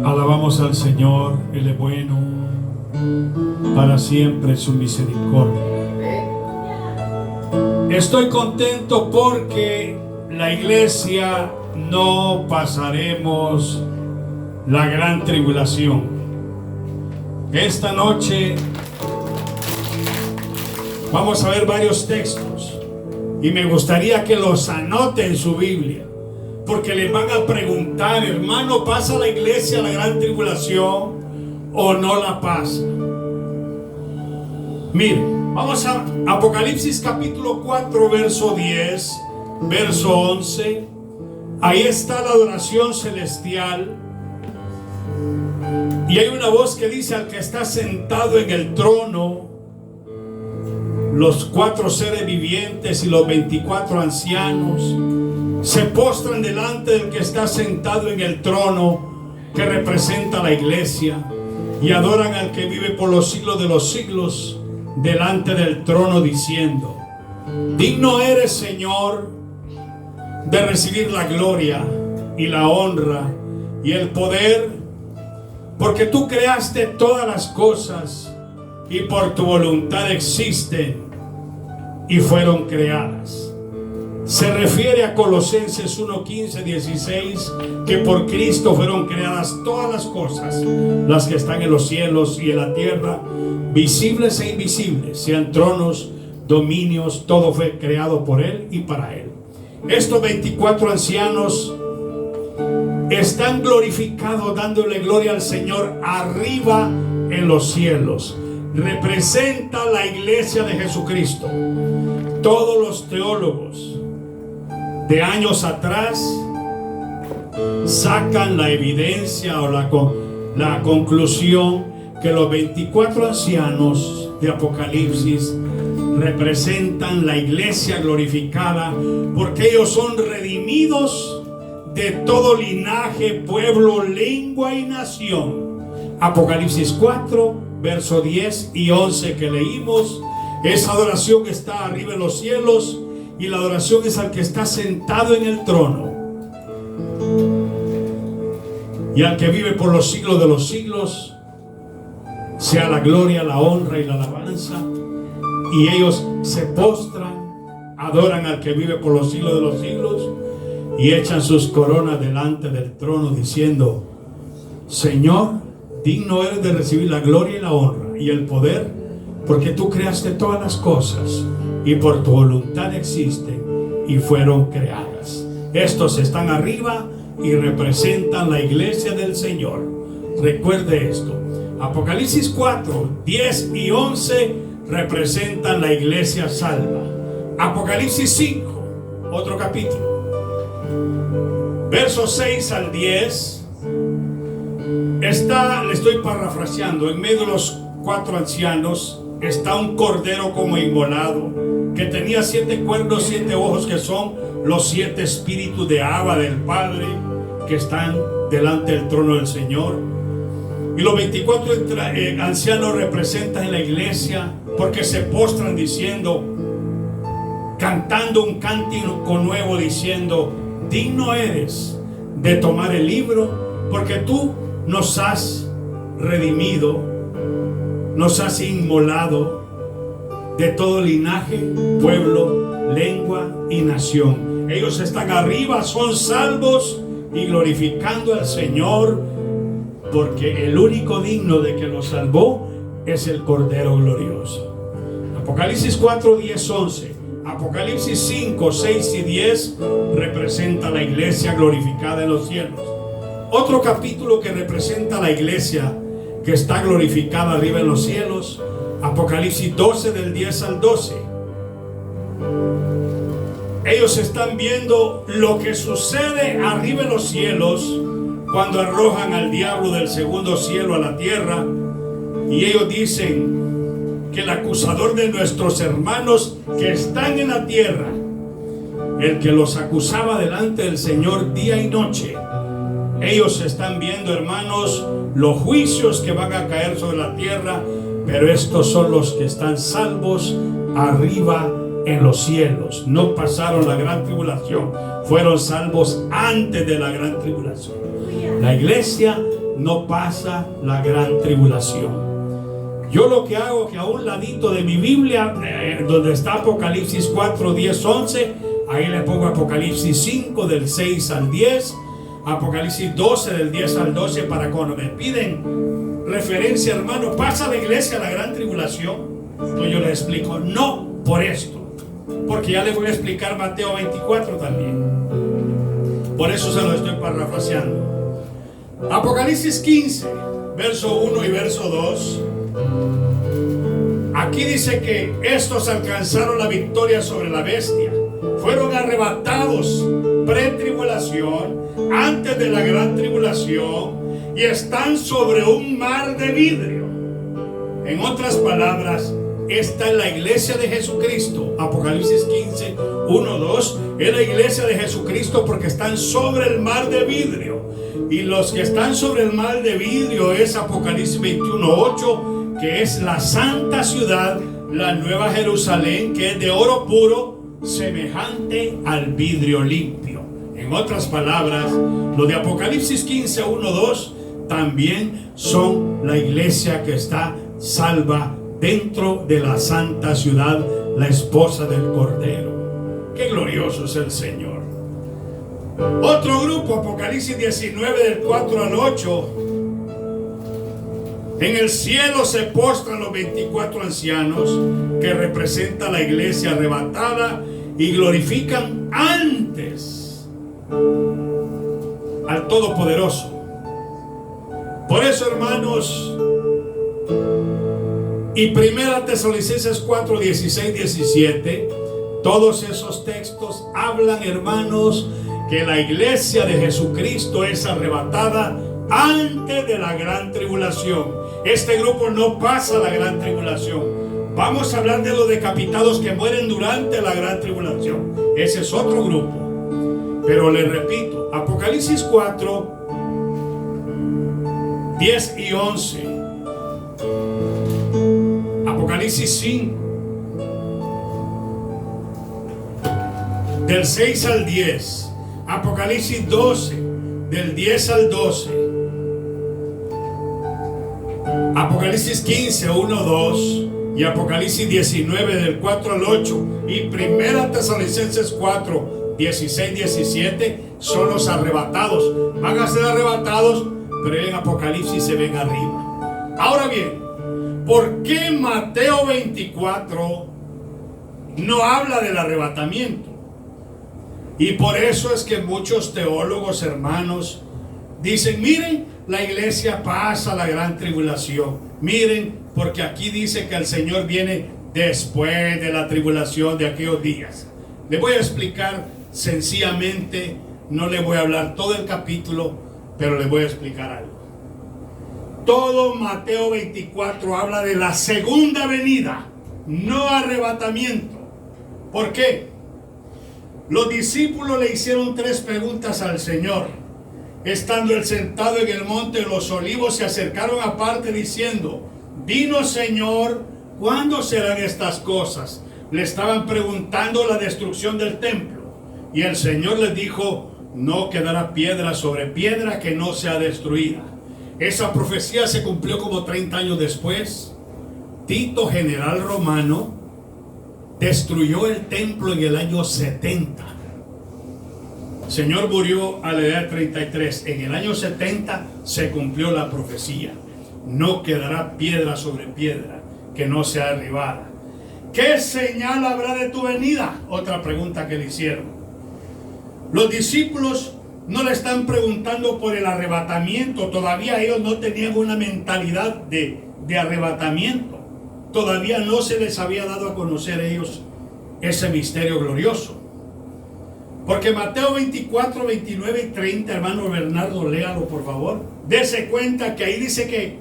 Alabamos al Señor, Él es bueno, para siempre su misericordia. Estoy contento porque la iglesia no pasaremos la gran tribulación. Esta noche vamos a ver varios textos y me gustaría que los anote en su Biblia, porque les van a preguntar: hermano, ¿pasa la iglesia la gran tribulación o no la pasa? Miren, vamos a Apocalipsis capítulo 4, verso 10, verso 11. Ahí está la adoración celestial. Y hay una voz que dice: al que está sentado en el trono, los 4 seres vivientes y los 24 ancianos se postran delante del que está sentado en el trono, que representa la iglesia, y adoran al que vive por los siglos de los siglos delante del trono, diciendo: digno eres, Señor, de recibir la gloria y la honra y el poder, porque tú creaste todas las cosas y por tu voluntad existen y fueron creadas. Se refiere a Colosenses 1, 15, 16, que por Cristo fueron creadas todas las cosas, las que están en los cielos y en la tierra, visibles e invisibles, sean tronos, dominios, todo fue creado por Él y para Él. Estos 24 ancianos están glorificados, dándole gloria al Señor arriba en los cielos. Representa la iglesia de Jesucristo. Todos los teólogos de años atrás sacan la evidencia o la conclusión que los 24 ancianos de Apocalipsis representan la iglesia glorificada, porque ellos son redimidos de todo linaje, pueblo, lengua y nación. Apocalipsis 4, verso 10 y 11 que leímos. Esa adoración está arriba en los cielos, y la adoración es al que está sentado en el trono y al que vive por los siglos de los siglos. Sea la gloria, la honra y la alabanza. Y ellos se postran, adoran al que vive por los siglos de los siglos, y echan sus coronas delante del trono, diciendo: Señor, digno eres de recibir la gloria y la honra y el poder, porque tú creaste todas las cosas y por tu voluntad existen y fueron creadas. Estos están arriba y representan la iglesia del Señor. Recuerde esto. Apocalipsis 4, 10 y 11 representan la iglesia salva. Apocalipsis 5, otro capítulo, versos 6 al 10, le estoy parafraseando. En medio de los 4 ancianos está un cordero como inmolado, que tenía 7 cuernos, 7 ojos, que son los 7 espíritus de Abba, del Padre, que están delante del trono del Señor. Y los 24 ancianos representan la iglesia, porque se postran diciendo, cantando un cántico nuevo, diciendo: digno eres de tomar el libro, porque tú nos has redimido, nos has inmolado de todo linaje, pueblo, lengua y nación. Ellos están arriba, son salvos y glorificando al Señor, porque el único digno de que los salvó es el Cordero glorioso. Apocalipsis 4, 10, 11. Apocalipsis 5, 6 y 10 representa la iglesia glorificada en los cielos. Otro capítulo que representa la iglesia que está glorificada arriba en los cielos, Apocalipsis 12, del 10 al 12. Ellos están viendo lo que sucede arriba en los cielos cuando arrojan al diablo del segundo cielo a la tierra, y ellos dicen que el acusador de nuestros hermanos que están en la tierra, el que los acusaba delante del Señor día y noche, ellos están viendo, hermanos, los juicios que van a caer sobre la tierra, pero estos son los que están salvos arriba en los cielos. No pasaron la gran tribulación, fueron salvos antes de la gran tribulación. La iglesia no pasa la gran tribulación. Yo lo que hago es que a un ladito de mi Biblia, donde está Apocalipsis 4, 10, 11, ahí le pongo Apocalipsis 5 del 6 al 10, Apocalipsis 12 del 10 al 12, para cuando me piden referencia, hermano, ¿pasa la iglesia la gran tribulación? Entonces yo les explico, no por esto, porque ya les voy a explicar Mateo 24 también. Por eso se lo estoy parafraseando. Apocalipsis 15, verso 1 y verso 2. Aquí dice que estos alcanzaron la victoria sobre la bestia. Fueron arrebatados pretribulación, antes de la gran tribulación, y están sobre un mar de vidrio. En otras palabras, esta es la iglesia de Jesucristo. Apocalipsis 15, 1, 2. Es la iglesia de Jesucristo porque están sobre el mar de vidrio. Y los que están sobre el mar de vidrio es Apocalipsis 21, 8, que es la santa ciudad, la nueva Jerusalén, que es de oro puro, semejante al vidrio limpio. En otras palabras, los de Apocalipsis 15, 1, 2 también son la iglesia que está salva dentro de la santa ciudad, la esposa del Cordero. Qué glorioso es el Señor. Otro grupo, Apocalipsis 19 del 4 al 8. En el cielo se postran los 24 ancianos, que representan la iglesia arrebatada, y glorifican antes al Todopoderoso. Por eso, hermanos, y Primera Tesalonicenses 4, 16, 17, todos esos textos hablan, hermanos, que la iglesia de Jesucristo es arrebatada antes de la gran tribulación. Este grupo no pasa la gran tribulación. Vamos a hablar de los decapitados que mueren durante la gran tribulación. Ese es otro grupo. Pero les repito, Apocalipsis 4, 10 y 11. Apocalipsis 5, del 6 al 10. Apocalipsis 12, del 10 al 12. Apocalipsis 15, 1, 2. Y Apocalipsis 19, del 4 al 8. Y Primera Tesalonicenses 4, 16, 17 son los arrebatados. Van a ser arrebatados, pero en Apocalipsis se ven arriba. Ahora bien, ¿por qué Mateo 24 no habla del arrebatamiento? Y por eso es que muchos teólogos, hermanos, dicen, miren, la iglesia pasa la gran tribulación. Miren, porque aquí dice que el Señor viene después de la tribulación de aquellos días. Le voy a explicar sencillamente, no le voy a hablar todo el capítulo, pero le voy a explicar algo. Todo Mateo 24 habla de la segunda venida, no arrebatamiento. ¿Por qué? Los discípulos le hicieron 3 preguntas al Señor. Estando él sentado en el monte de los olivos, se acercaron aparte diciendo, dinos, Señor, ¿cuándo serán estas cosas? Le estaban preguntando la destrucción del templo. Y el Señor les dijo, no quedará piedra sobre piedra que no sea destruida. Esa profecía se cumplió como 30 años después. Tito, general romano, destruyó el templo en el año 70. El Señor murió a la edad de 33. En el año 70 se cumplió la profecía. No quedará piedra sobre piedra que no sea derribada. ¿Qué señal habrá de tu venida? Otra pregunta que le hicieron. Los discípulos no le están preguntando por el arrebatamiento. Todavía ellos no tenían una mentalidad de arrebatamiento. Todavía no se les había dado a conocer a ellos ese misterio glorioso. Porque Mateo 24, 29 y 30, hermano Bernardo, léalo por favor. Dese cuenta que ahí dice que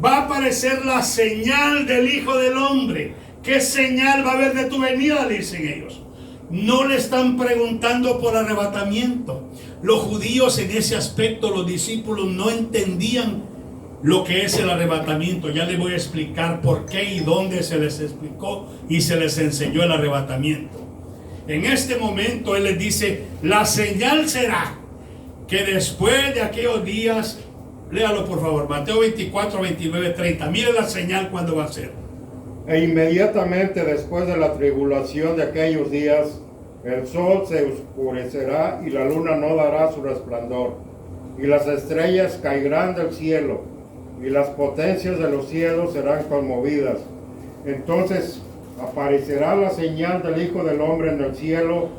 va a aparecer la señal del Hijo del Hombre. ¿Qué señal va a haber de tu venida? Dicen ellos. No le están preguntando por arrebatamiento. Los judíos en ese aspecto, los discípulos no entendían lo que es el arrebatamiento. Ya les voy a explicar por qué y dónde se les explicó y se les enseñó el arrebatamiento. En este momento Él les dice, la señal será que después de aquellos días Léalo por favor, Mateo 24, 29, 30. Mire la señal cuando va a ser. E inmediatamente después de la tribulación de aquellos días, el sol se oscurecerá y la luna no dará su resplandor, y las estrellas caerán del cielo, y las potencias de los cielos serán conmovidas. Entonces aparecerá la señal del Hijo del Hombre en el cielo,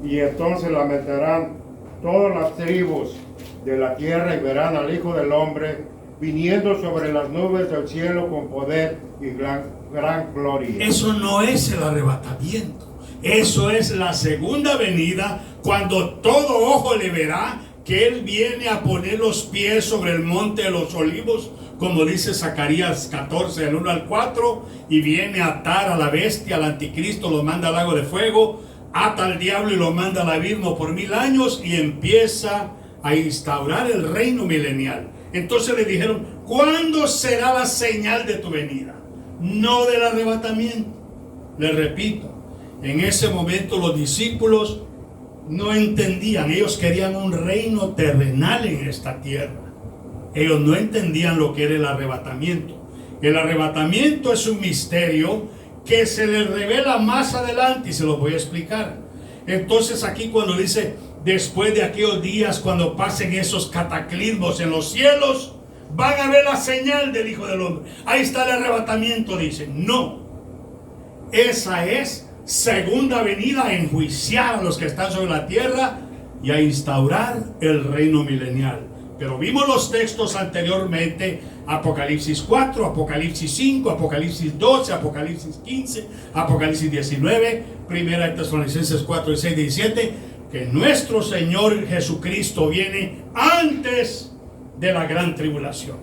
y entonces la meterán todas las tribus de la tierra y verán al Hijo del Hombre viniendo sobre las nubes del cielo con poder y gran gloria. Eso no es el arrebatamiento. Eso es la segunda venida, cuando todo ojo le verá que Él viene a poner los pies sobre el monte de los olivos, como dice Zacarías 14, del 1 al 4, y viene a atar a la bestia, al anticristo, lo manda al lago de fuego, ata al diablo y lo manda al abismo por 1000 años y empieza a instaurar el reino milenial. Entonces le dijeron, ¿cuándo será la señal de tu venida? No del arrebatamiento. Le repito, en ese momento los discípulos no entendían, ellos querían un reino terrenal en esta tierra. Ellos no entendían lo que era el arrebatamiento. El arrebatamiento es un misterio que se les revela más adelante y se los voy a explicar. Entonces aquí cuando dice, después de aquellos días, cuando pasen esos cataclismos en los cielos, van a ver la señal del Hijo del Hombre. Ahí está el arrebatamiento, dice. No, esa es segunda venida a enjuiciar a los que están sobre la tierra y a instaurar el reino milenial. Pero vimos los textos anteriormente, Apocalipsis 4, Apocalipsis 5, Apocalipsis 12, Apocalipsis 15, Apocalipsis 19, Primera de Tesalonicenses 4, 16, 17, que nuestro Señor Jesucristo viene antes de la gran tribulación.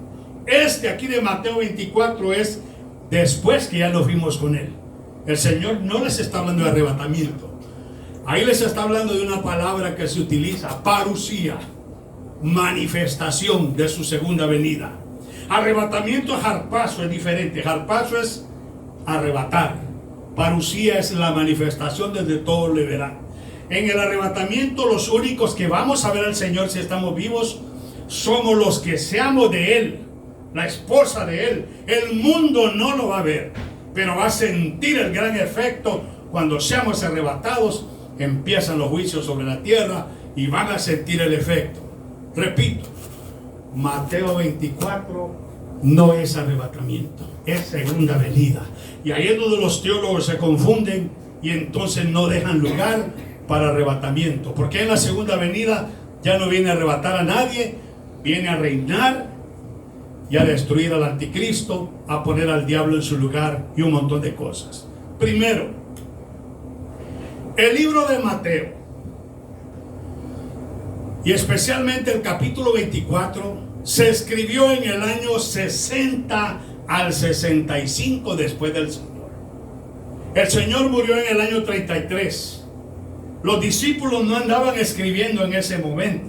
Este aquí de Mateo 24 es después que ya nos vimos con Él. El Señor no les está hablando de arrebatamiento. Ahí les está hablando de una palabra que se utiliza, parusía, manifestación de su segunda venida. Arrebatamiento es harpazo, es diferente. Harpazo es arrebatar. Parusía es la manifestación desde todo le verán. En el arrebatamiento los únicos que vamos a ver al Señor si estamos vivos somos los que seamos de Él, la esposa de Él. El mundo no lo va a ver, pero va a sentir el gran efecto cuando seamos arrebatados. Empiezan los juicios sobre la tierra y van a sentir el efecto. Repito, Mateo 24 no es arrebatamiento, es segunda venida. Y ahí es donde los teólogos se confunden y entonces no dejan lugar para arrebatamiento. Porque en la segunda venida ya no viene a arrebatar a nadie, viene a reinar y a destruir al anticristo, a poner al diablo en su lugar y un montón de cosas. Primero, el libro de Mateo, y especialmente el capítulo 24, se escribió en el año 60 al 65 después del Señor. El Señor murió en el año 33. Los discípulos no andaban escribiendo en ese momento.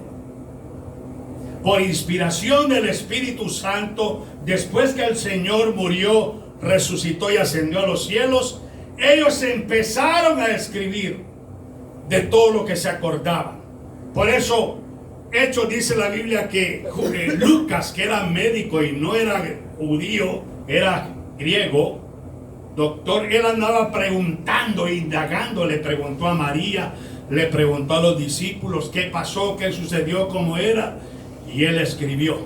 Por inspiración del Espíritu Santo, después que el Señor murió, resucitó y ascendió a los cielos, ellos empezaron a escribir de todo lo que se acordaban. Por eso, Hechos dice la Biblia que Lucas, que era médico y no era judío, era griego, doctor, él andaba preguntando, indagando, le preguntó a María, le preguntó a los discípulos qué pasó, qué sucedió, cómo era, y él escribió.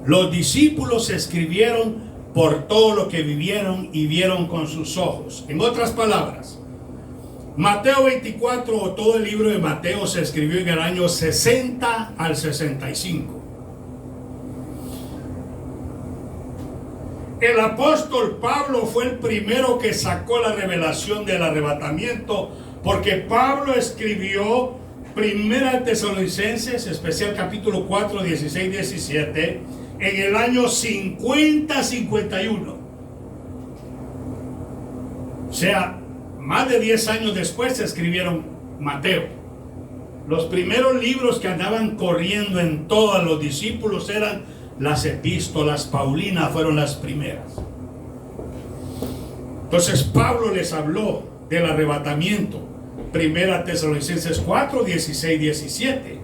Los discípulos escribieron por todo lo que vivieron y vieron con sus ojos. En otras palabras, Mateo 24 o todo el libro de Mateo se escribió en el año 60 al 65. El apóstol Pablo fue el primero que sacó la revelación del arrebatamiento, porque Pablo escribió Primera de Tesalonicenses, especial capítulo 4, 16, 17, en el año 50-51. O sea, más de 10 años después se escribieron Mateo. Los primeros libros que andaban corriendo en todos los discípulos eran las epístolas paulinas, fueron las primeras. Entonces Pablo les habló del arrebatamiento. Primera Tesalonicenses 4, 16, 17.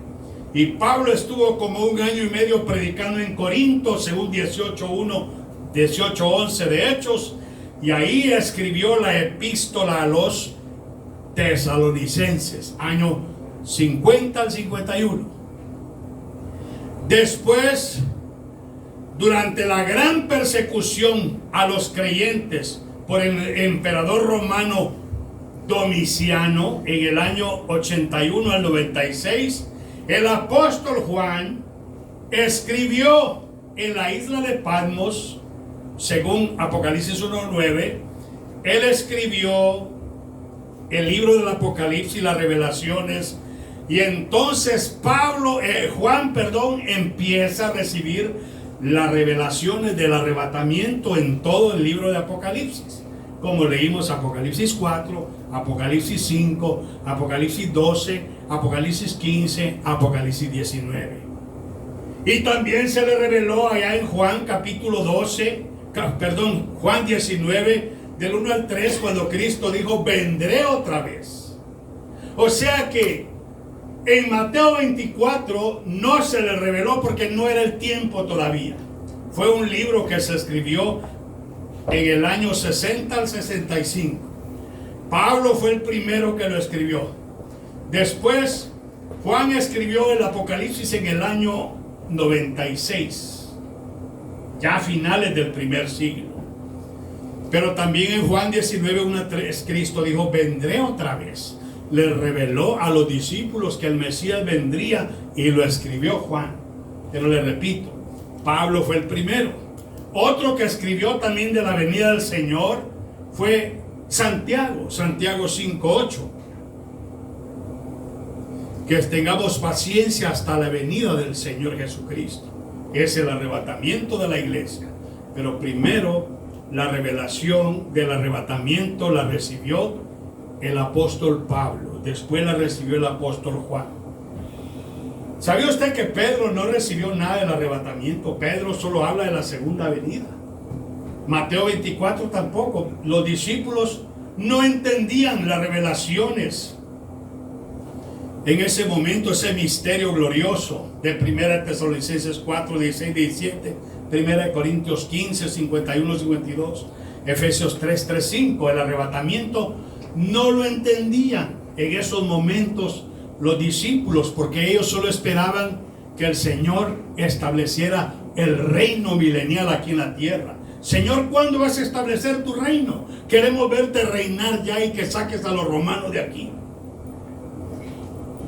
Y Pablo estuvo como 1 año y medio predicando en Corinto, según 18:11 de Hechos, y ahí escribió la epístola a los tesalonicenses, año 50 al 51. Después, durante la gran persecución a los creyentes por el emperador romano Domiciano, en el año 81 al 96, el apóstol Juan escribió en la isla de Patmos, según Apocalipsis 1:9, él escribió el libro del Apocalipsis, las revelaciones, y entonces Juan empieza a recibir las revelaciones del arrebatamiento en todo el libro de Apocalipsis, como leímos Apocalipsis 4, Apocalipsis 5, Apocalipsis 12, Apocalipsis 15, Apocalipsis 19. Y también se le reveló allá en Juan capítulo Juan 19, del 1 al 3, cuando Cristo dijo: vendré otra vez. O sea que en Mateo 24 no se le reveló porque no era el tiempo todavía. Fue un libro que se escribió en el año 60 al 65. Pablo fue el primero que lo escribió. Después Juan escribió el Apocalipsis en el año 96, ya a finales del primer siglo. Pero también en Juan 19, 1 a 3, Cristo dijo: vendré otra vez. Le reveló a los discípulos que el Mesías vendría y lo escribió Juan. Pero le repito, Pablo fue el primero. Otro que escribió también de la venida del Señor fue Santiago 5:8. Que tengamos paciencia hasta la venida del Señor Jesucristo. Es el arrebatamiento de la iglesia. Pero primero, la revelación del arrebatamiento la recibió el apóstol Pablo. Después la recibió el apóstol Juan. ¿Sabía usted que Pedro no recibió nada del arrebatamiento? Pedro solo habla de la segunda venida. Mateo 24 tampoco. Los discípulos no entendían las revelaciones en ese momento, ese misterio glorioso de 1 Tesalonicenses 4, 16, 17, 1 Corintios 15, 51, 52, Efesios 3, 3, 5. El arrebatamiento no lo entendían en esos momentos los discípulos, porque ellos solo esperaban que el Señor estableciera el reino milenial aquí en la tierra. Señor, ¿cuándo vas a establecer tu reino? Queremos verte reinar ya y que saques a los romanos de aquí.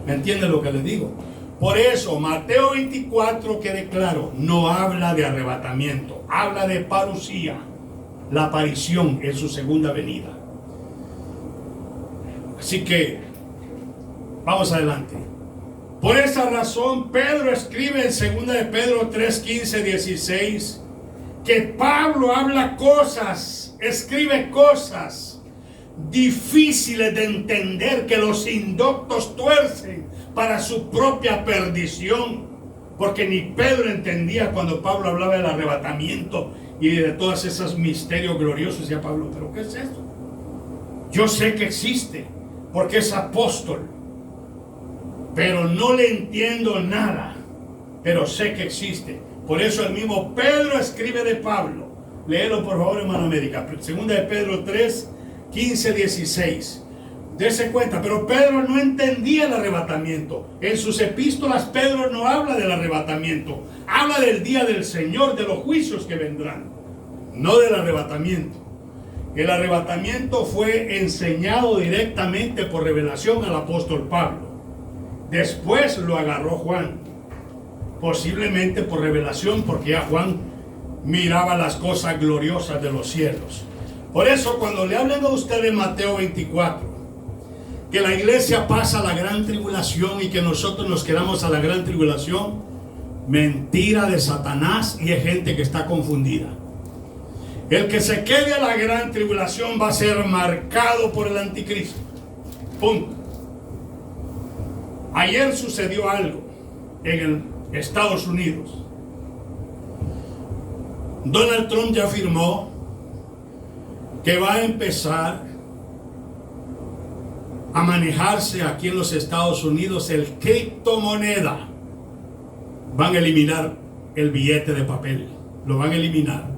¿Me entiende lo que les digo? Por eso Mateo 24, quede claro, no habla de arrebatamiento, habla de parusía, la aparición en su segunda venida. Así que vamos adelante. Por esa razón Pedro escribe en 2 de Pedro 3, 15, 16 que Pablo habla cosas, escribe cosas difíciles de entender, que los indoctos tuercen para su propia perdición, porque ni Pedro entendía cuando Pablo hablaba del arrebatamiento y de todos esos misterios gloriosos. Decía Pablo: ¿pero qué es eso? Yo sé que existe porque es apóstol, pero no le entiendo nada, pero sé que existe. Por eso el mismo Pedro escribe de Pablo. Léelo por favor, hermano América. 2 de Pedro 3, 15, 16. Dese cuenta, pero Pedro no entendía el arrebatamiento. En sus epístolas Pedro no habla del arrebatamiento, habla del día del Señor, de los juicios que vendrán, no del arrebatamiento. El arrebatamiento fue enseñado directamente por revelación al apóstol Pablo. Después lo agarró Juan, posiblemente por revelación, porque ya Juan miraba las cosas gloriosas de los cielos. Por eso cuando le hablen a usted de Mateo 24, que la iglesia pasa la gran tribulación y que nosotros nos quedamos a la gran tribulación, mentira de Satanás, y hay gente que está confundida. El que se quede a la gran tribulación va a ser marcado por el anticristo. Punto. Ayer sucedió algo en Estados Unidos. Donald Trump ya afirmó que va a empezar a manejarse aquí en los Estados Unidos el criptomoneda. van a eliminar el billete de papel, lo van a eliminar.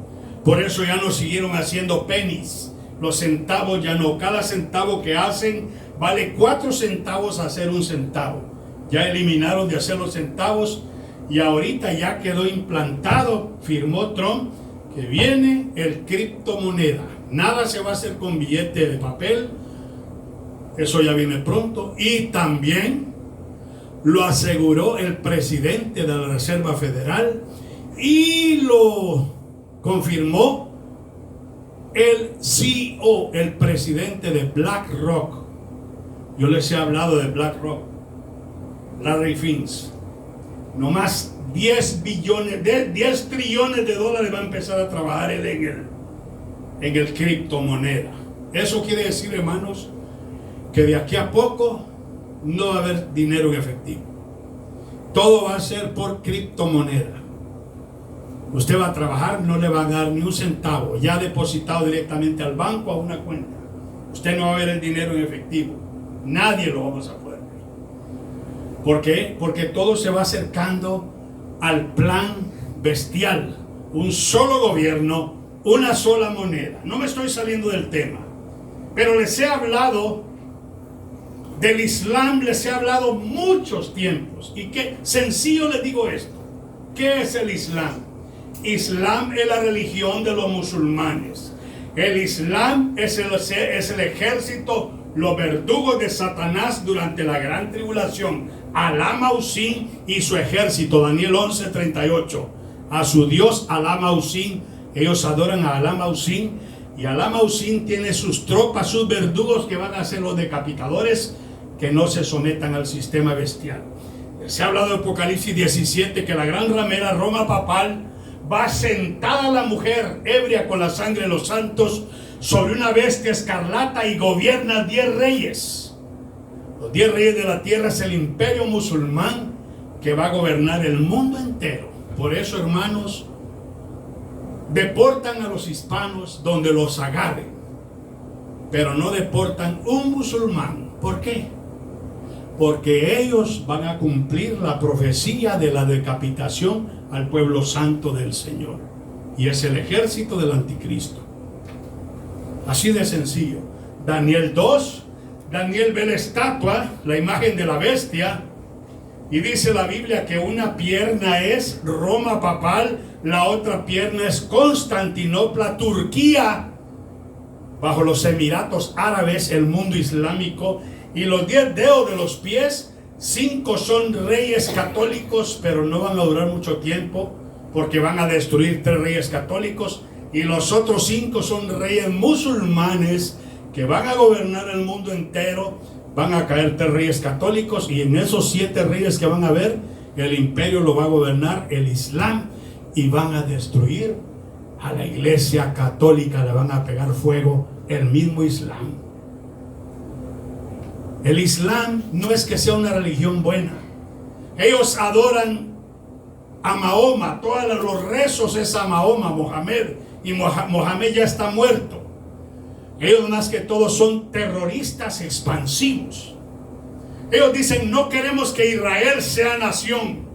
Por eso ya no siguieron haciendo pennies, los centavos ya no. Cada centavo que hacen vale 4 centavos hacer un centavo. Ya eliminaron de hacer los centavos y ahorita ya quedó implantado, firmó Trump, que viene el criptomoneda. Nada se va a hacer con billete de papel, eso ya viene pronto. Y también lo aseguró el presidente de la Reserva Federal y lo confirmó el CEO, el presidente de BlackRock. Yo les he hablado de BlackRock, Larry Fink. No más 10 trillones de dólares va a empezar a trabajar él en el criptomoneda. Eso quiere decir, hermanos, que de aquí a poco no va a haber dinero en efectivo. Todo va a ser por criptomoneda. Usted va a trabajar, no le van a dar ni un centavo, ya depositado directamente al banco a una cuenta. Usted no va a ver el dinero en efectivo. Nadie lo vamos a poder ver. ¿Por qué? Porque todo se va acercando al plan bestial. Un solo gobierno, una sola moneda. No me estoy saliendo del tema, pero les he hablado del Islam, les he hablado muchos tiempos. Y qué sencillo les digo esto. ¿Qué es el Islam? Islam es la religión de los musulmanes. El Islam es el ejército, los verdugos de Satanás durante la gran tribulación. Alá Mausín y su ejército. Daniel 11:38. A su Dios Alá Mausín. Ellos adoran a Alá Mausín. Y Alá Mausín tiene sus tropas, sus verdugos, que van a ser los decapitadores, que no se sometan al sistema bestial. Se ha hablado de Apocalipsis 17, que la gran ramera Roma papal va sentada la mujer ebria con la sangre de los santos sobre una bestia escarlata y gobierna 10 reyes. Los 10 reyes de la tierra es el imperio musulmán que va a gobernar el mundo entero. Por eso, hermanos, deportan a los hispanos donde los agarren, pero no deportan un musulmán. ¿Por qué? Porque ellos van a cumplir la profecía de la decapitación al pueblo santo del Señor, y es el ejército del anticristo. Así de sencillo. Daniel 2, Daniel ve la estatua, la imagen de la bestia, y dice la Biblia que una pierna es Roma papal, la otra pierna es Constantinopla, Turquía, bajo los Emiratos Árabes, el mundo islámico. Y los 10 dedos de los pies, 5 son reyes católicos, pero no van a durar mucho tiempo, porque van a destruir 3 reyes católicos, y los otros 5 son reyes musulmanes que van a gobernar el mundo entero. Van a caer 3 reyes católicos, y en esos 7 reyes que van a ver, el imperio lo va a gobernar el Islam, y van a destruir a la iglesia católica, le van a pegar fuego el mismo Islam. El Islam no es que sea una religión buena. Ellos adoran a Mahoma, todos los rezos es a Mahoma, Mohamed, y Mohamed ya está muerto. Ellos más que todo son terroristas expansivos. Ellos dicen: no queremos que Israel sea nación.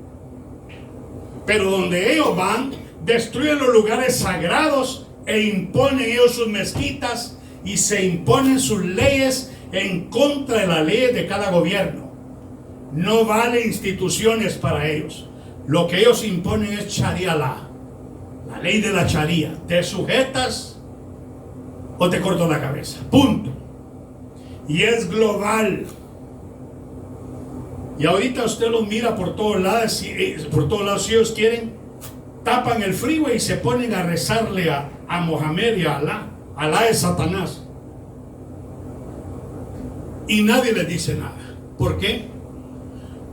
Pero donde ellos van, destruyen los lugares sagrados e imponen ellos sus mezquitas y se imponen sus leyes en contra de las leyes de cada gobierno. No vale instituciones para ellos. Lo que ellos imponen es Sharia la ley de la Sharia. Te sujetas o te corto la cabeza, punto. Y es global. Y ahorita usted los mira por todos lados. Si ellos quieren, tapan el freeway y se ponen a rezarle a Mohamed y a Alá. Alá es Satanás. Y nadie les dice nada. ¿Por qué?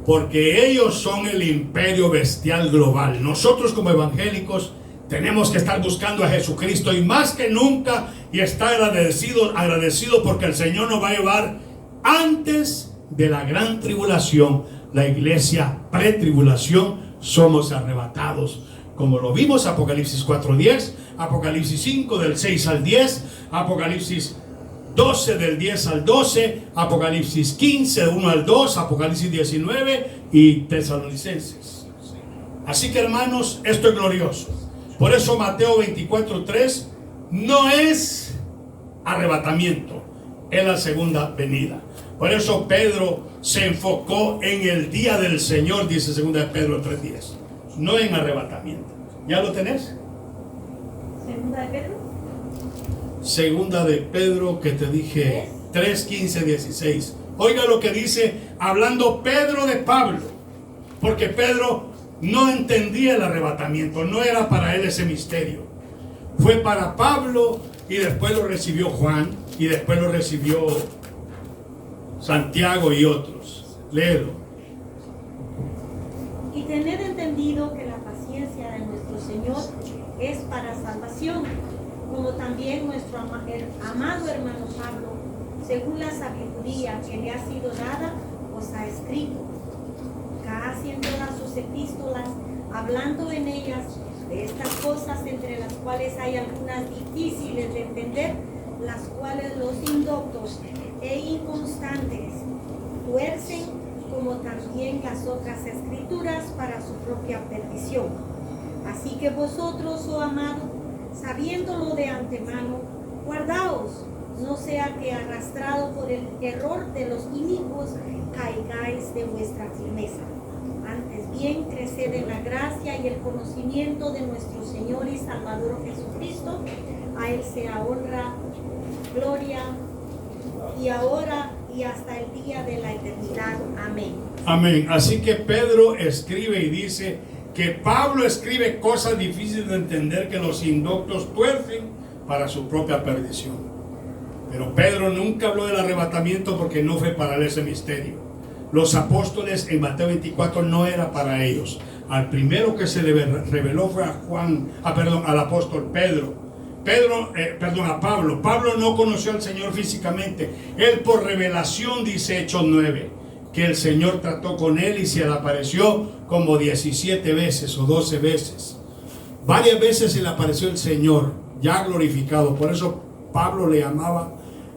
Porque ellos son el imperio bestial global. Nosotros como evangélicos tenemos que estar buscando a Jesucristo, y más que nunca, y estar agradecido porque el Señor nos va a llevar antes de la gran tribulación. La iglesia pretribulación, somos arrebatados, como lo vimos Apocalipsis 4:10, Apocalipsis 5 del 6 al 10, Apocalipsis 12 del 10 al 12, Apocalipsis 15 del 1 al 2, Apocalipsis 19 y Tesalonicenses. Así que, hermanos, esto es glorioso. Por eso Mateo 24:3 no es arrebatamiento, es la segunda venida. Por eso Pedro se enfocó en el día del Señor, dice 2 de Pedro 3:10, no en arrebatamiento. ¿Ya lo tenés? Segunda de Pedro. Segunda de Pedro, que te dije, 3:15-16. Oiga lo que dice, hablando Pedro de Pablo, porque Pedro no entendía el arrebatamiento, no era para él ese misterio. Fue para Pablo, y después lo recibió Juan, y después lo recibió Santiago y otros. Léelo. Y tener entendido que la paciencia de nuestro Señor es para salvación, como también nuestro amado hermano Pablo, según la sabiduría que le ha sido dada, os ha escrito, casi en todas sus epístolas, hablando en ellas de estas cosas, entre las cuales hay algunas difíciles de entender, las cuales los indoctos e inconstantes tuercen, como también las otras escrituras, para su propia perdición. Así que vosotros, oh amado, sabiéndolo de antemano, guardaos, no sea que arrastrado por el error de los inicuos caigáis de vuestra firmeza. Antes bien, creced en la gracia y el conocimiento de nuestro Señor y Salvador Jesucristo. A Él sea honra, gloria, y ahora y hasta el día de la eternidad. Amén. Amén. Así que Pedro escribe y dice que Pablo escribe cosas difíciles de entender, que los indoctos tuercen para su propia perdición. Pero Pedro nunca habló del arrebatamiento, porque no fue para él ese misterio. Los apóstoles en Mateo 24 no era para ellos. Al primero que se le reveló fue al apóstol Pedro. A Pablo. Pablo no conoció al Señor físicamente. Él por revelación, dice Hechos 9, que el Señor trató con él y se le apareció como 17 veces o 12 veces. Varias veces se le apareció el Señor, ya glorificado. Por eso Pablo le llamaba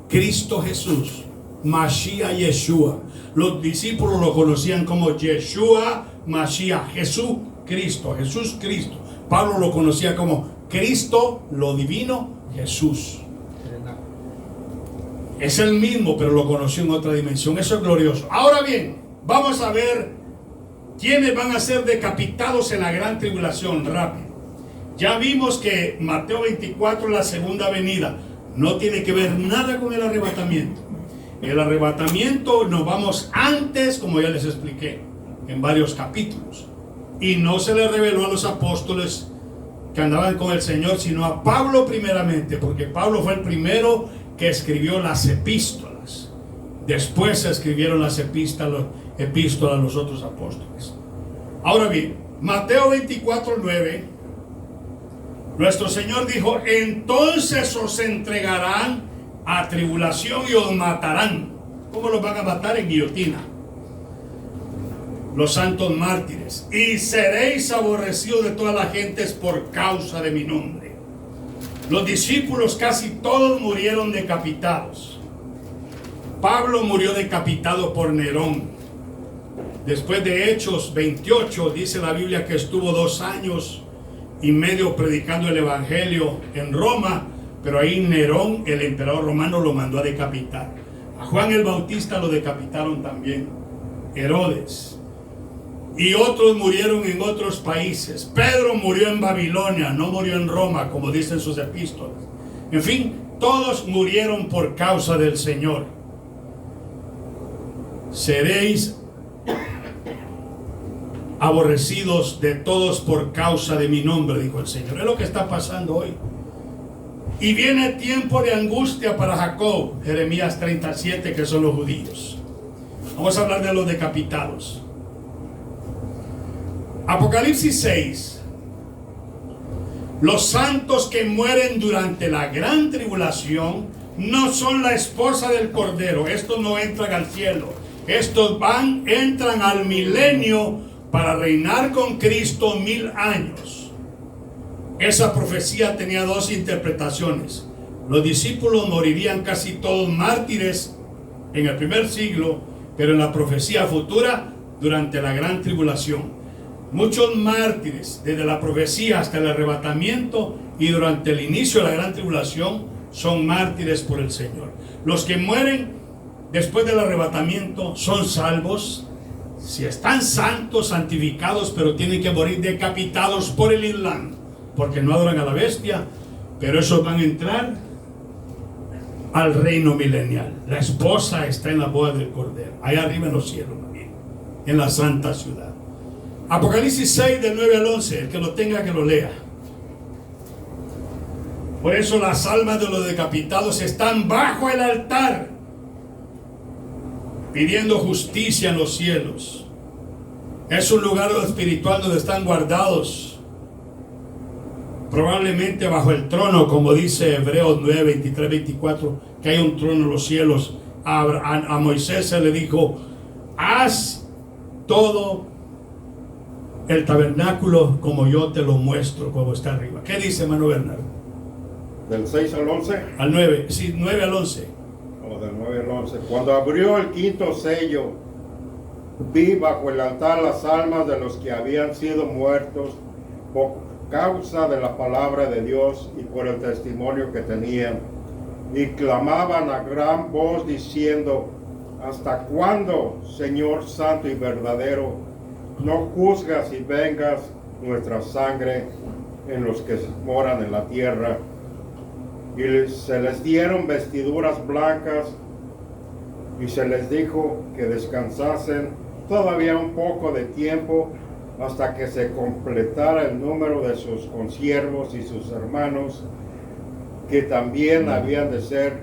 Cristo Jesús, Mashiach Yeshua. Los discípulos lo conocían como Yeshua Mashiach, Jesús Cristo. Pablo lo conocía como Cristo, lo divino, Jesús. Es el mismo, pero lo conoció en otra dimensión. Eso es glorioso. Ahora bien, vamos a ver quiénes van a ser decapitados en la gran tribulación. Rápido. Ya vimos que Mateo 24, la segunda venida, no tiene que ver nada con el arrebatamiento. El arrebatamiento nos vamos antes, como ya les expliqué en varios capítulos, y no se le reveló a los apóstoles que andaban con el Señor, sino a Pablo primeramente, porque Pablo fue el primero que escribió las epístolas. Después se escribieron las epístolas los otros apóstoles. Ahora bien, Mateo 24:9, nuestro Señor dijo: entonces os entregarán a tribulación y os matarán. ¿Cómo los van a matar? En guillotina. Los santos mártires. Y seréis aborrecidos de todas las gentes por causa de mi nombre. Los discípulos casi todos murieron decapitados. Pablo murió decapitado por Nerón. Después de Hechos 28, dice la Biblia que estuvo 2 años y medio predicando el evangelio en Roma, pero ahí Nerón, el emperador romano, lo mandó a decapitar. A Juan el Bautista lo decapitaron también, Herodes. Y otros murieron en otros países. Pedro murió en Babilonia, no murió en Roma, como dicen sus epístolas. En fin, todos murieron por causa del Señor. Seréis aborrecidos de todos por causa de mi nombre, dijo el Señor. Es lo que está pasando hoy. Y viene tiempo de angustia para Jacob, Jeremías 37, que son los judíos. Vamos a hablar de los decapitados. Apocalipsis 6. Los santos que mueren durante la gran tribulación no son la esposa del Cordero. Estos no entran al cielo. Estos entran al milenio para reinar con Cristo 1000 años. Esa profecía tenía 2 interpretaciones. Los discípulos morirían casi todos mártires en el primer siglo, pero en la profecía futura, durante la gran tribulación. Muchos mártires, desde la profecía hasta el arrebatamiento y durante el inicio de la gran tribulación, son mártires por el Señor. Los que mueren después del arrebatamiento son salvos si están santos, santificados, pero tienen que morir decapitados por el Islam, porque no adoran a la bestia. Pero esos van a entrar al reino milenial. La esposa está en la boda del Cordero, allá arriba en los cielos, en la santa ciudad. Apocalipsis 6 del 9 al 11, el que lo tenga que lo lea. Por eso las almas de los decapitados están bajo el altar, pidiendo justicia en los cielos. Es un lugar espiritual donde están guardados, probablemente bajo el trono, como dice Hebreos 9, 23, 24, que hay un trono en los cielos. A Moisés se le dijo: haz todo el tabernáculo como yo te lo muestro, como está arriba. ¿Qué dice hermano Bernardo? Del 6 al 11. Al 9, sí, 9 al 11. O del 9 al 11. Cuando abrió el quinto sello, vi bajo el altar las almas de los que habían sido muertos por causa de la palabra de Dios y por el testimonio que tenían, y clamaban a gran voz diciendo: ¿hasta cuándo, Señor santo y verdadero, no juzgas y vengas nuestra sangre en los que moran en la tierra? Y se les dieron vestiduras blancas, y se les dijo que descansasen todavía un poco de tiempo hasta que se completara el número de sus consiervos y sus hermanos, que también habían de ser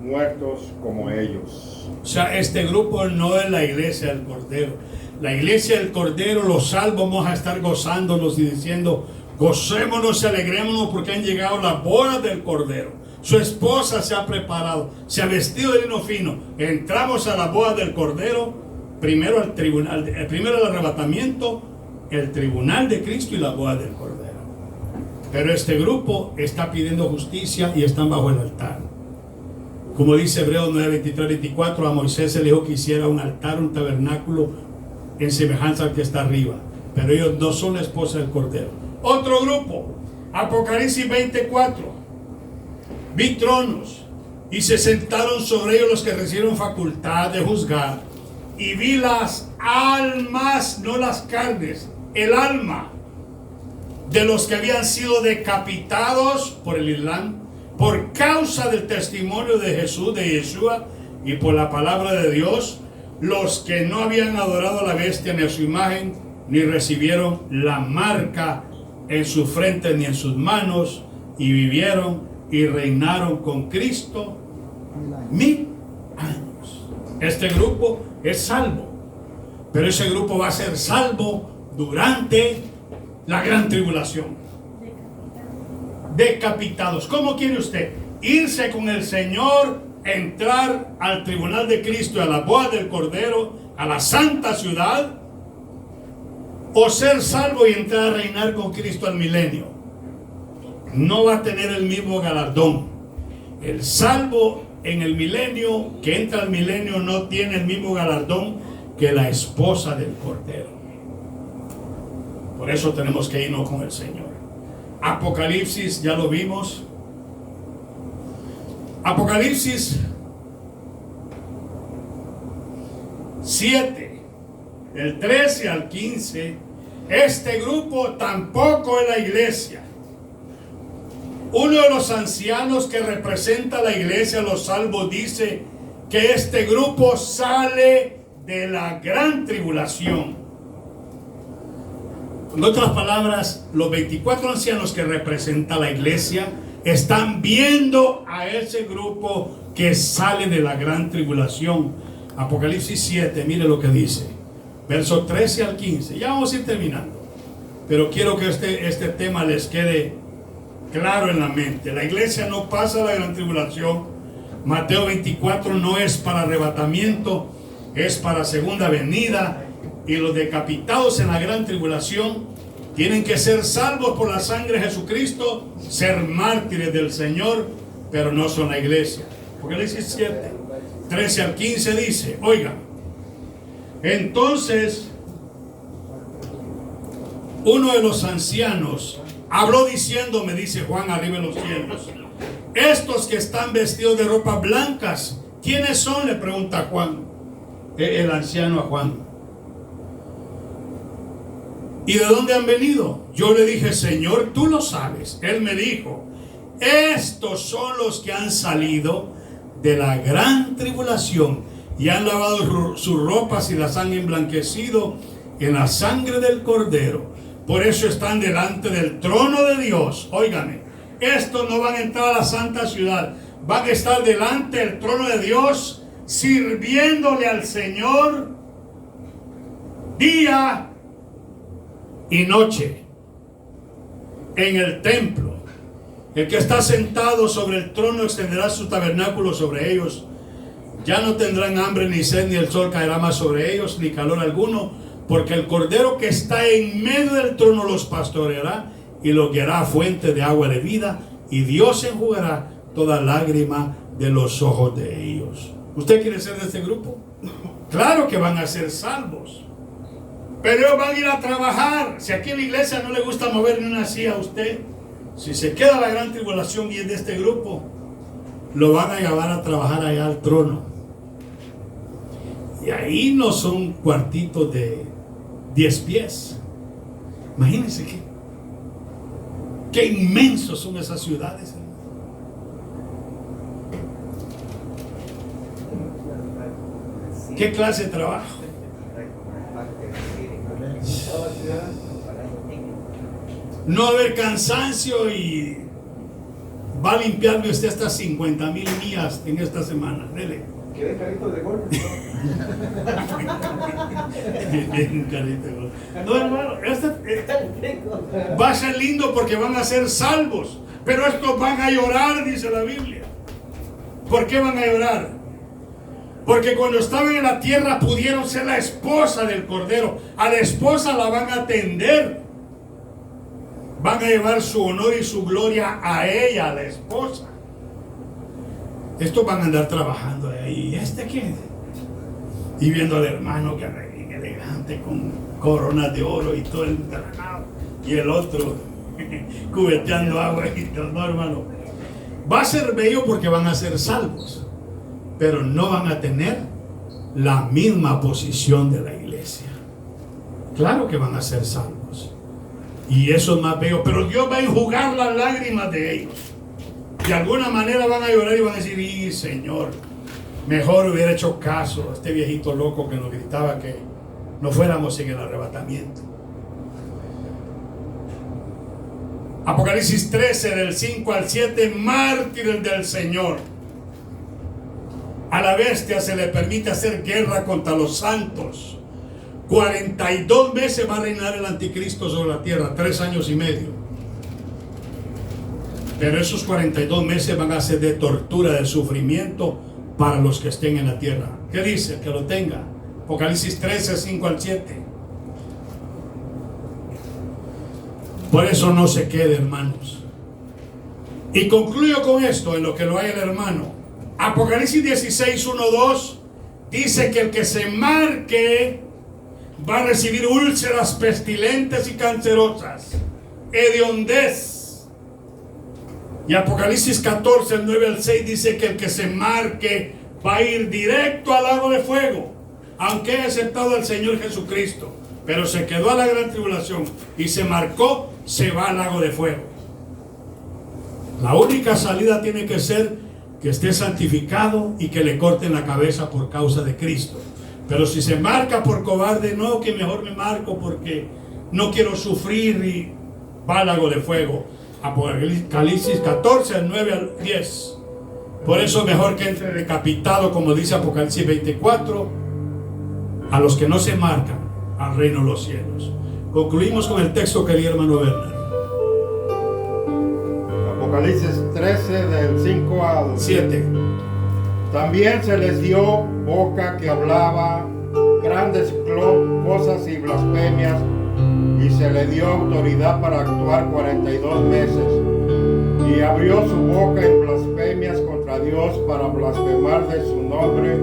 muertos como ellos. O sea, este grupo no es la iglesia del Cordero. La iglesia del Cordero, los salvos, vamos a estar gozándonos y diciendo: gocémonos y alegrémonos porque han llegado las bodas del Cordero. Su esposa se ha preparado, se ha vestido de lino fino. Entramos a la boda del Cordero, primero al tribunal, primero al arrebatamiento, el tribunal de Cristo y la boda del Cordero. Pero este grupo está pidiendo justicia y están bajo el altar. Como dice Hebreos 9, 23, 24, a Moisés se le dijo que hiciera un altar, un tabernáculo en semejanza al que está arriba. Pero ellos no son la esposa del Cordero. Otro grupo, Apocalipsis 24. Vi tronos y se sentaron sobre ellos los que recibieron facultad de juzgar. Y vi las almas, no las carnes, el alma de los que habían sido decapitados por el Islam, por causa del testimonio de Jesús, de Yeshua, y por la palabra de Dios, los que no habían adorado a la bestia ni a su imagen, ni recibieron la marca en su frente ni en sus manos, y vivieron y reinaron con Cristo 1000 años. Este grupo es salvo, pero ese grupo va a ser salvo durante la gran tribulación. Decapitados. ¿Cómo quiere usted irse con el Señor, entrar al tribunal de Cristo, a la boda del Cordero, a la santa ciudad, o ser salvo y entrar a reinar con Cristo al milenio? No va a tener el mismo galardón. El salvo en el milenio, que entra al milenio, no tiene el mismo galardón que la esposa del Cordero. Por eso tenemos que irnos con el Señor. Apocalipsis, ya lo vimos. Apocalipsis 7, del 13 al 15. Este grupo tampoco es la iglesia. Uno de los ancianos que representa a la iglesia, los salvos, dice que este grupo sale de la gran tribulación. En otras palabras, los 24 ancianos que representa la iglesia están viendo a ese grupo que sale de la gran tribulación. Apocalipsis 7, mire lo que dice, versos 13 al 15. Ya vamos a ir terminando, pero quiero que este tema les quede claro en la mente. La iglesia no pasa la gran tribulación. Mateo 24 no es para arrebatamiento, es para segunda venida. Y los decapitados en la gran tribulación tienen que ser salvos por la sangre de Jesucristo, ser mártires del Señor, pero no son la iglesia. Apocalipsis 7, 13 al 15 dice, oigan, entonces uno de los ancianos habló diciendo, me dice Juan arriba en los cielos, estos que están vestidos de ropas blancas, ¿quiénes son?, le pregunta Juan, el anciano a Juan. ¿Y de dónde han venido? Yo le dije, Señor, tú lo sabes. Él me dijo, estos son los que han salido de la gran tribulación y han lavado sus ropas y las han emblanquecido en la sangre del Cordero. Por eso están delante del trono de Dios. Óigame, estos no van a entrar a la santa ciudad, van a estar delante del trono de Dios, sirviéndole al Señor día y noche en el templo. El que está sentado sobre el trono extenderá su tabernáculo sobre ellos. Ya no tendrán hambre ni sed, ni el sol caerá más sobre ellos, ni calor alguno, porque el Cordero que está en medio del trono los pastoreará y los guiará a fuente de agua de vida, y Dios enjugará toda lágrima de los ojos de ellos. ¿Usted quiere ser de este grupo? Claro que van a ser salvos, pero ellos van a ir a trabajar. Si aquí en la iglesia no le gusta mover ni una silla a usted, si se queda la gran tribulación y es de este grupo, lo van a llevar a trabajar allá al trono. Y ahí no son cuartitos de 10 pies. Imagínense qué inmensos son esas ciudades. ¿Qué clase de trabajo? No haber cansancio, y va a limpiarme usted hasta 50,000 millas en esta semana. Dele. ¿Quieres carrito de golf? No, hermano, va a ser lindo porque van a ser salvos, pero estos van a llorar, dice la Biblia. ¿Por qué van a llorar? Porque cuando estaban en la tierra pudieron ser la esposa del Cordero. A la esposa la van a atender, van a llevar su honor y su gloria a ella, a la esposa. Estos van a andar trabajando ahí. ¿Este qué? Y viendo al hermano que anda bien elegante con coronas de oro y todo el entrenado, y el otro cubeteando agua y todo. No, hermano, va a ser bello porque van a ser salvos, pero no van a tener la misma posición de la iglesia. Claro que van a ser salvos, y eso es más bello, pero Dios va a enjugar las lágrimas de ellos. De alguna manera van a llorar y van a decir, y Señor, mejor hubiera hecho caso a este viejito loco que nos gritaba que no fuéramos en el arrebatamiento. Apocalipsis 13, del 5 al 7, mártires del Señor. A la bestia se le permite hacer guerra contra los santos. 42 meses va a reinar el anticristo sobre la tierra, 3 años y medio. Pero esos 42 meses van a ser de tortura, de sufrimiento para los que estén en la tierra. ¿Qué dice? Que lo tenga. Apocalipsis 13, 5 al 7. Por eso no se quede, hermanos. Y concluyo con esto, en lo que lo hay el hermano. Apocalipsis 16, 1, 2 dice que el que se marque va a recibir úlceras pestilentes y cancerosas, hediondez. Y Apocalipsis 14, el 9 al 6 dice que el que se marque va a ir directo al lago de fuego, aunque haya aceptado al Señor Jesucristo, pero se quedó a la gran tribulación y se marcó, se va al lago de fuego. La única salida tiene que ser que esté santificado y que le corten la cabeza por causa de Cristo. Pero si se marca por cobarde, no, que mejor me marco porque no quiero sufrir, y va al lago de fuego. Apocalipsis 14, al 9 al 10. Por eso es mejor que entre decapitado, como dice Apocalipsis 24, a los que no se marcan al reino de los cielos. Concluimos con el texto que leí, hermano Bernard. Apocalipsis 13, del 5 al 7. También se les dio boca que hablaba grandes cosas y blasfemias, y se le dio autoridad para actuar 42 meses. Y abrió su boca en blasfemias contra Dios para blasfemar de su nombre,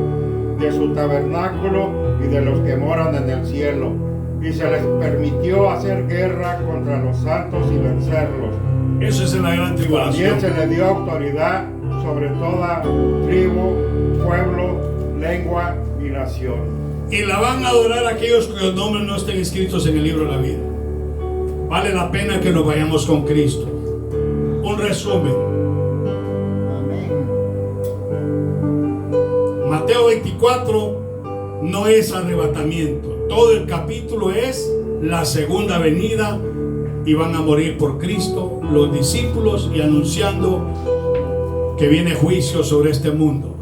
de su tabernáculo y de los que moran en el cielo, y se les permitió hacer guerra contra los santos y vencerlos. Eso es en la gran tribulación. También se les dio autoridad sobre toda tribu, pueblo, lengua y nación. Y la van a adorar aquellos cuyos nombres no estén escritos en el libro de la vida. Vale la pena que nos vayamos con Cristo. Un resumen. Mateo 24 no es arrebatamiento. Todo el capítulo es la segunda venida y van a morir por Cristo los discípulos y anunciando que viene juicio sobre este mundo.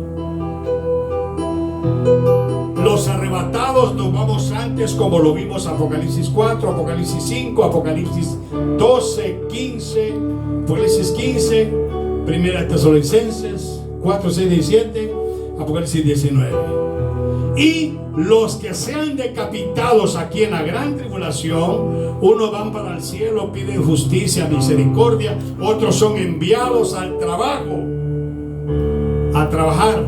Los arrebatados nos vamos antes, como lo vimos Apocalipsis 4, Apocalipsis 5, Apocalipsis 12, 15, Apocalipsis 15, Primera Tesalonicenses 4, 6, 17, Apocalipsis 19. Y los que sean decapitados aquí en la gran tribulación, unos van para el cielo, piden justicia, misericordia, otros son enviados al trabajo, a trabajar,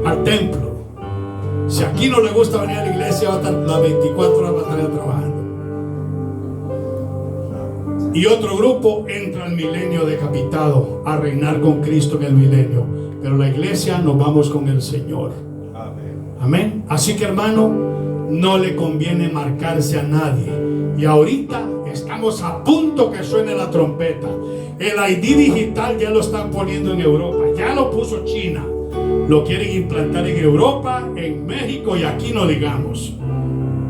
al templo. Si aquí no le gusta venir a la iglesia, va a estar las 24 horas va a estar trabajando. Y otro grupo entra al milenio decapitado a reinar con Cristo en el milenio. Pero la iglesia nos vamos con el Señor. Amén. Así que, hermano, no le conviene marcarse a nadie. Y ahorita estamos a punto que suene la trompeta. El ID digital ya lo están poniendo en Europa. Ya lo puso China. Lo quieren implantar en Europa, en México y aquí no digamos.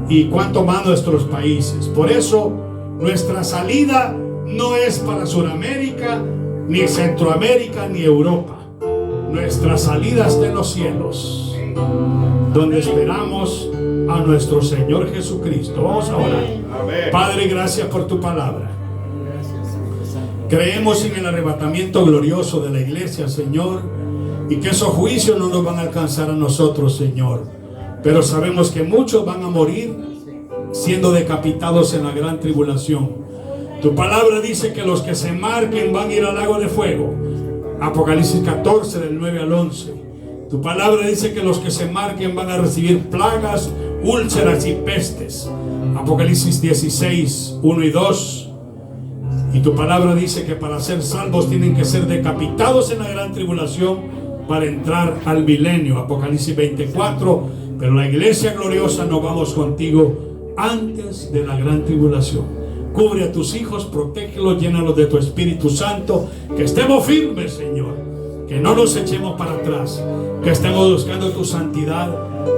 Y cuánto más nuestros países. Por eso nuestra salida no es para Sudamérica, ni Centroamérica, ni Europa. Nuestra salida está en los cielos, donde esperamos a nuestro Señor Jesucristo. Vamos a orar. Padre, gracias por tu palabra. Creemos en el arrebatamiento glorioso de la iglesia, Señor, y que esos juicios no nos van a alcanzar a nosotros, Señor. Pero sabemos que muchos van a morir siendo decapitados en la gran tribulación. Tu palabra dice que los que se marquen van a ir al lago de fuego. Apocalipsis 14 del 9 al 11. Tu palabra dice que los que se marquen van a recibir plagas, úlceras y pestes. Apocalipsis 16, 1 y 2. Y tu palabra dice que para ser salvos tienen que ser decapitados en la gran tribulación para entrar al milenio. Apocalipsis 24. Pero la iglesia gloriosa nos vamos contigo antes de la gran tribulación. Cubre a tus hijos, protégelos, llénalos de tu Espíritu Santo. Que estemos firmes, Señor. Que no nos echemos para atrás. Que estemos buscando tu santidad.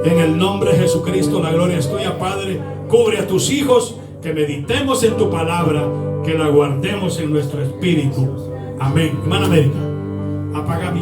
En el nombre de Jesucristo, la gloria es tuya, Padre. Cubre a tus hijos. Que meditemos en tu palabra. Que la guardemos en nuestro espíritu. Amén. Hermana América, apaga mi.